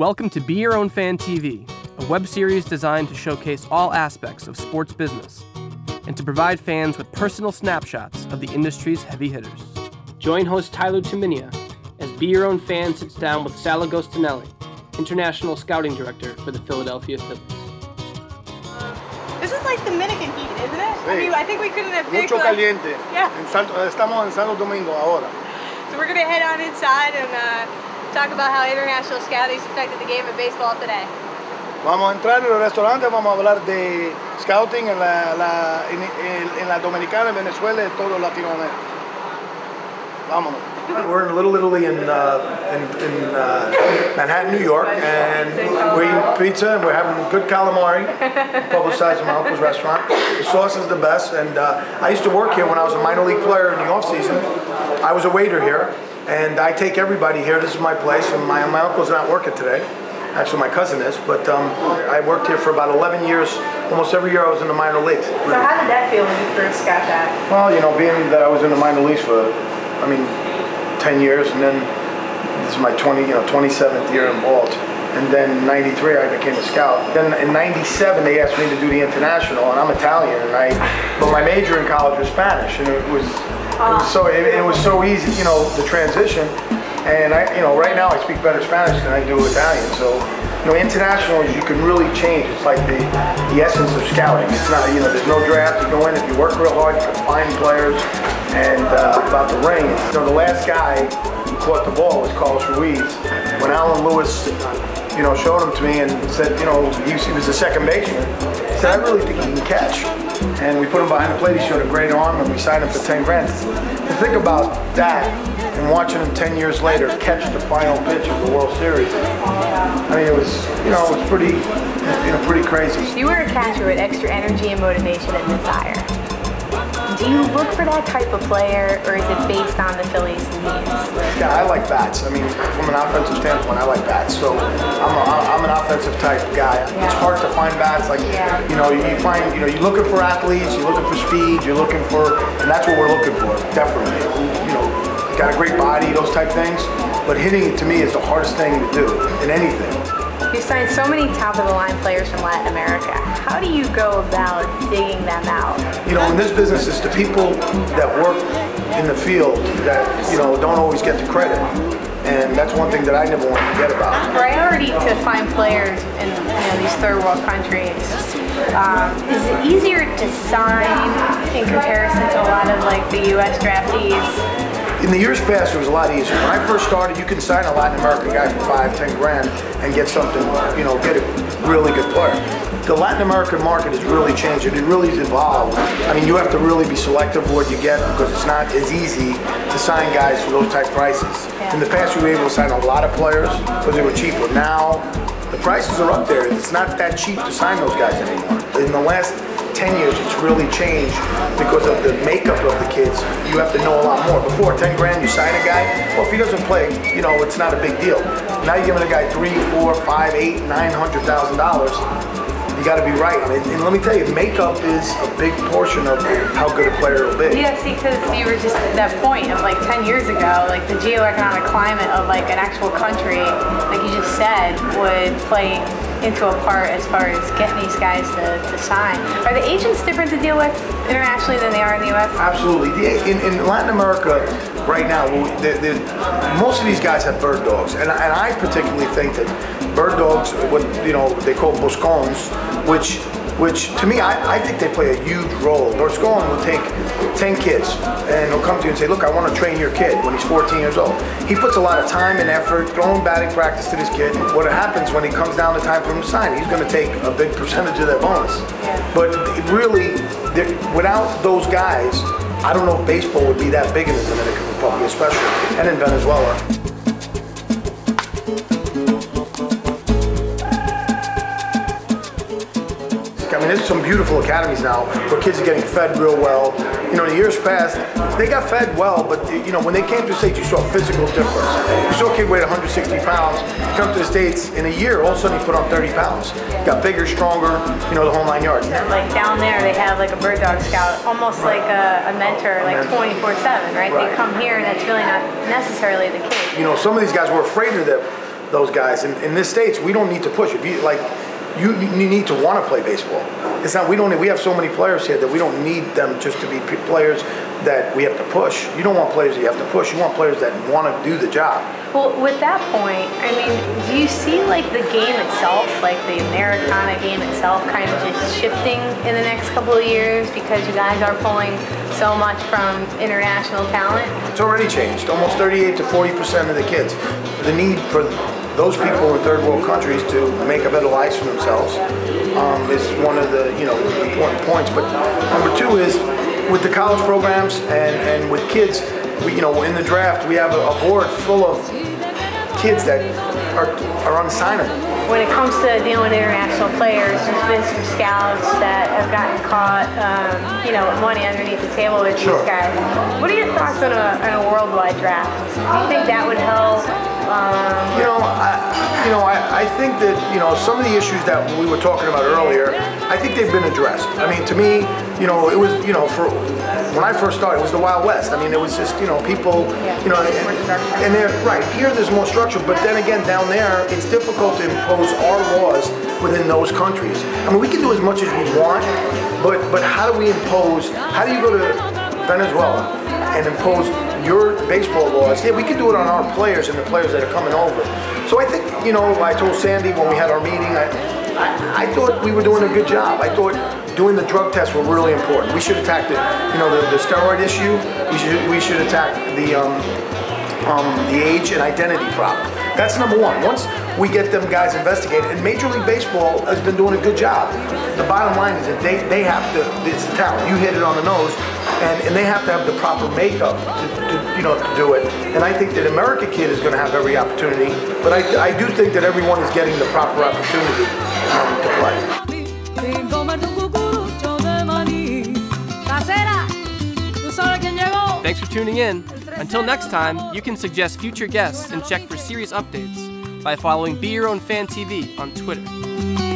Welcome to Be Your Own Fan TV, a web series designed to showcase all aspects of sports business and to provide fans with personal snapshots of the industry's heavy hitters. Join host Tyler Tuminia as Be Your Own Fan sits down with Sal Agostinelli, International Scouting Director for the Philadephia Phillies. This is like Dominican heat, isn't it? Sí. I mean, I think we couldn't have picked Mucho caliente. Yeah. Estamos en Santo Domingo ahora. So we're going to head on inside and talk about how international scouting's affected the game of baseball today. Vamos a entrar en el restaurante, vamos a hablar de scouting en la Dominicana, en Venezuela, y todo Latinoamérica. Vámonos. We're in Little Italy in Manhattan, New York, and we're eating pizza and we're having good calamari, publicized in my uncle's restaurant. The sauce is the best, and I used to work here when I was a minor league player in the off season. I was a waiter here, and I take everybody here. This is my place, and my uncle's not working today. Actually, my cousin is, but I worked here for about 11 years. Almost every year I was in the minor leagues. So how did that feel when you first got that? Well, you know, being that I was in the minor leagues for, 10 years, and then this is my 27th year involved. And then in '93 I became a scout. Then in '97 they asked me to do the international, and I'm Italian, but my major in college was Spanish, and it was so easy, the transition. And right now I speak better Spanish than I do Italian. So, international, you can really change. It's like the essence of scouting. It's not, there's no draft. You go in, if you work real hard, you can find players. And about the ring, the last guy who caught the ball was Carlos Ruiz. When Alan Lewis, showed him to me and said, he was a second baseman, he said, I really think he can catch. And we put him behind the plate. He showed a great arm, and we signed him for 10 grand. To think about that and watching him 10 years later catch the final pitch of the World Series, it was, it was pretty crazy. You were a catcher with extra energy and motivation and desire. Do you look for that type of player, or is it based on the Phillies' needs? Yeah, I like bats. From an offensive standpoint, I like bats. So I'm an offensive type guy. Yeah. It's hard to find bats. You're looking for athletes, you're looking for speed, and that's what we're looking for, definitely. Got a great body, those type things. But hitting it to me is the hardest thing to do in anything. You signed so many top-of-the-line players from Latin America. How do you go about digging them out? In this business, it's the people that work in the field that, don't always get the credit. And that's one thing that I never want to forget about. Priority to find players in these third world countries. Is it easier to sign in comparison to a lot of the U.S. draftees? In the years past, it was a lot easier. When I first started, you could sign a Latin American guy for 5-10 grand and get something, get a really good player. The Latin American market has really changed. It really has evolved. You have to really be selective of what you get, because it's not as easy to sign guys for those type prices. Yeah. In the past, you were able to sign a lot of players because they were cheaper. Now, the prices are up there. It's not that cheap to sign those guys anymore. In the last 10 years, it's really changed because of the makeup of the kids. You have to know a lot more. Before, 10 grand, you sign a guy. Well, if he doesn't play, it's not a big deal. Now you're giving a guy $3, $4, $5, $8, $900,000. You got to be right. And let me tell you, makeup is a big portion of how good a player will be. Yeah, see, because you were just at that point of 10 years ago, the geoeconomic climate of an actual country, like you just said, would play into a part as far as getting these guys to sign. Are the agents different to deal with internationally than they are in the U.S.? Absolutely. In Latin America right now, most of these guys have bird dogs, and I particularly think that bird dogs, what they call boscons, which to me, I think they play a huge role. Boscon will take 10 kids, and he'll come to you and say, look, I want to train your kid when he's 14 years old. He puts a lot of time and effort, throwing batting practice to this kid. What happens when he comes down to time for him to sign, he's going to take a big percentage of that bonus. Yeah. But really, without those guys, I don't know if baseball would be that big in the Dominican Republic, especially, and in Venezuela. There's some beautiful academies now where kids are getting fed real well. In the years past, they got fed well, but when they came to the States, you saw a physical difference. You saw a kid weighed 160 pounds, come to the States in a year, all of a sudden he put on 30 pounds. Got bigger, stronger, the whole 9 yards. Down there, they have a bird dog scout, almost like a mentor, 24/7, right? They come here, and that's really not necessarily the case. Some of these guys were afraid of them. those guys. In this States, we don't need to push. If you like, you need to want to play baseball. It's not, we have so many players here that we don't need them just to be players that we have to push. You don't want players that you have to push. You want players that want to do the job. Well, with that point, I mean, do you see like the game itself, like the Americana game itself, kind of just shifting in the next couple of years because you guys are pulling so much from international talent? It's already changed. Almost 38 to 40% of the kids. The need for those people in third world countries to make a better life for themselves is one of the important points. But number two is with the college programs and with kids, in the draft we have a board full of kids that are unsignable. When it comes to dealing with international players, there's been some scouts that have gotten caught, money underneath the table with these guys. What are your thoughts on a worldwide draft? Do you think that would help? I think that some of the issues that we were talking about earlier, I think they've been addressed. I mean, to me, it was for when I first started, it was the Wild West. I mean, it was just people, and they're right here. There's more structure, but then again, down there, it's difficult to impose our laws within those countries. I mean, we can do as much as we want, but how do we impose? How do you go to Venezuela and impose your baseball laws? Yeah, we can do it on our players and the players that are coming over. So I think, I told Sandy when we had our meeting, I thought we were doing a good job. I thought doing the drug tests were really important. We should attack the steroid issue. We should attack the age and identity problem. That's number one. Once we get them guys investigated, and Major League Baseball has been doing a good job. The bottom line is that they have to, it's the talent. You hit it on the nose, and they have to have the proper makeup to do it. And I think that America kid is going to have every opportunity, but I do think that everyone is getting the proper opportunity to play. Thanks for tuning in. Until next time, you can suggest future guests and check for series updates by following Be Your Own Fan TV on Twitter.